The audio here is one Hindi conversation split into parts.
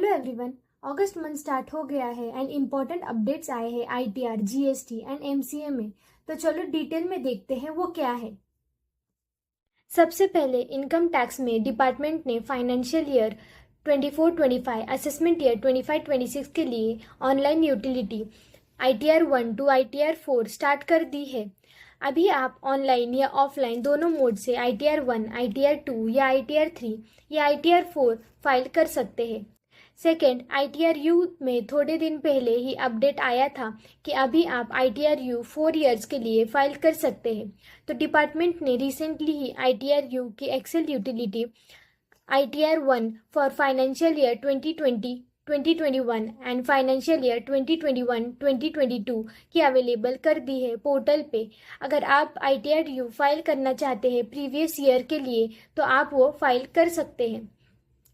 Hello everyone. अगस्त मंथ स्टार्ट हो गया है एंड इम्पोर्टेंट अपडेट्स आए हैं आईटीआर, जीएसटी एंड एमसीए में। तो चलो डिटेल में देखते हैं वो क्या है। सबसे पहले इनकम टैक्स में डिपार्टमेंट ने फाइनेंशियल ईयर 24-25 असेसमेंट ईयर 25-26 के लिए online utility ITR 1 to ITR 4 start कर दी है। अभी आप ऑनलाइन या ऑफलाइन दोनों मोड से आईटीआर 1, आईटीआर 2 या आईटीआर 3 या आईटीआर 4 फाइल कर सकते हैं। सेकेंड, आईटीआर यू में थोड़े दिन पहले ही अपडेट आया था कि अभी आप आईटीआर यू 4 ईयर्स के लिए फाइल कर सकते हैं। तो डिपार्टमेंट ने रिसेंटली ही आईटीआर यू की excel utility ITR 1 for financial year 2020-2021 and financial year 2021-2022 की अवेलेबल कर दी है पोर्टल पे। अगर आप आईटीआर यू फाइल करना चाहते हैं प्रीवियस ईयर के लिए तो आप वो फाइल कर सकते हैं।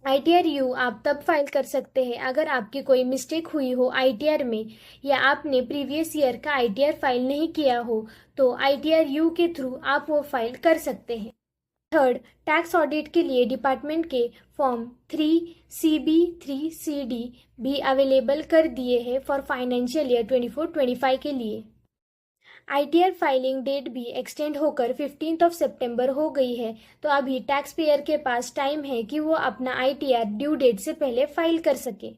आईटीआर यू आप तब फाइल कर सकते हैं अगर आपकी कोई मिस्टेक हुई हो आईटीआर में या आपने प्रीवियस ईयर का आईटीआर फाइल नहीं किया हो, तो आईटीआर यू के थ्रू आप वो फाइल कर सकते हैं। थर्ड, टैक्स ऑडिट के लिए डिपार्टमेंट के फॉर्म 3CB 3CD भी अवेलेबल कर दिए हैं फॉर फाइनेंशियल ईयर 24-25 के लिए। आईटीआर फाइलिंग डेट भी एक्सटेंड होकर 15 सितंबर हो गई है, तो अभी टैक्स पेयर के पास टाइम है कि वो अपना आईटीआर ड्यू डेट से पहले फाइल कर सके।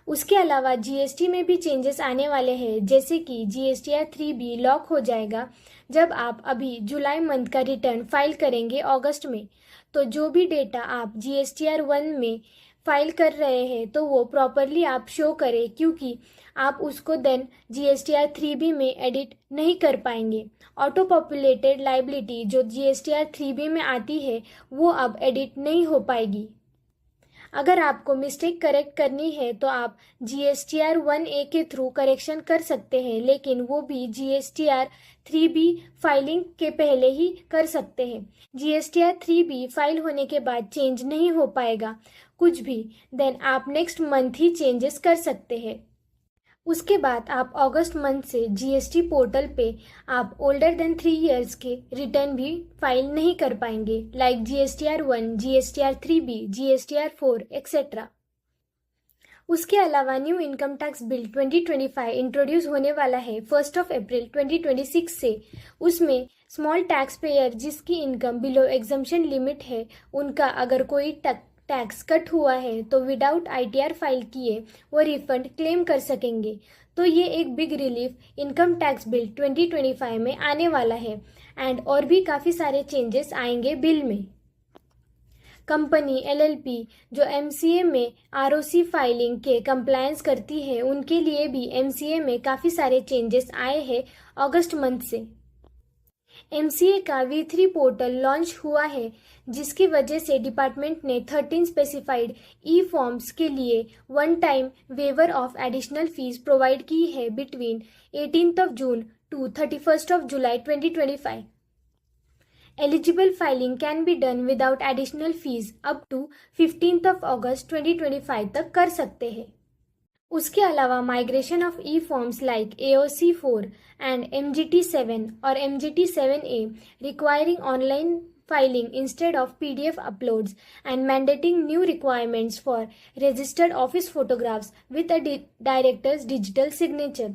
उसके अलावा जीएसटी में भी चेंजेस आने वाले हैं, जैसे कि जीएसटीआर 3B लॉक हो जाएगा जब आप अभी जुलाई मंथ का रिटर्न फाइल करेंगे अगस्त में। तो जो भी डेटा आप जीएसटीआर 1 में फाइल कर रहे हैं तो वो प्रॉपरली आप शो करें, क्योंकि आप उसको देन जीएसटीआर 3B में एडिट नहीं कर पाएंगे। ऑटो पॉपुलेटेड लाइबिलिटी जो जीएसटीआर 3B में आती है वो अब एडिट नहीं हो पाएगी। अगर आपको मिस्टेक करेक्ट करनी है तो आप जीएसटीआर 1A के थ्रू करेक्शन कर सकते हैं, लेकिन वो भी जीएसटीआर 3B फाइलिंग के पहले ही कर सकते हैं। जीएसटीआर 3B फाइल होने के बाद चेंज नहीं हो पाएगा कुछ भी, देन आप नेक्स्ट मंथ ही चेंजेस कर सकते हैं। उसके बाद आप अगस्त मंथ से जीएसटी पोर्टल पे आप ओल्डर देन 3 ईयर्स के रिटर्न भी फाइल नहीं कर पाएंगे, like GSTR 1, GSTR 3B, GSTR 4 etcetera. उसके अलावा new income tax bill 2025 introduce होने वाला है 1 अप्रैल 2026 से। उसमें स्मॉल टैक्स पेयर जिसकी इनकम बिलो एग्जम्पशन लिमिट है, उनका अगर कोई टैक्स कट हुआ है तो विदाउट आईटीआर फाइल किए वो रिफंड क्लेम कर सकेंगे। तो ये एक big relief income tax bill 2025 में आने वाला है एंड और भी काफ़ी सारे चेंजेस आएंगे बिल में। कंपनी एलएलपी जो एमसीए में आरओसी फाइलिंग के कंप्लायंस करती है, उनके लिए भी एमसीए में काफ़ी सारे चेंजेस आए हैं अगस्त मंथ से। एमसीए का V3 पोर्टल लॉन्च हुआ है, जिसकी वजह से डिपार्टमेंट ने 13 स्पेसिफाइड ई फॉर्म्स के लिए one time waiver of additional fees provide की है between 18 June to 31 July 2025। Eligible filing can be done without additional fees up to 15 August 2025 तक कर सकते हैं। उसके अलावा migration of e forms like AOC 4 and MGT 7 और MGT 7A requiring online filing instead of PDF uploads and mandating new requirements for registered office photographs with a director's digital signature।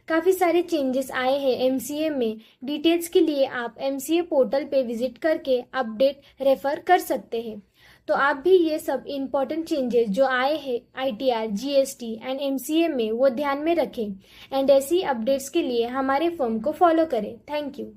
काफ़ी सारे चेंजेस आए हैं एमसीए में। डिटेल्स के लिए आप एमसीए पोर्टल पे विजिट करके अपडेट रेफर कर सकते हैं। तो आप भी ये सब इम्पॉर्टेंट चेंजेस जो आए हैं आईटीआर, जीएसटी एंड एमसीए में वो ध्यान में रखें एंड ऐसी अपडेट्स के लिए हमारे फर्म को फॉलो करें। Thank you.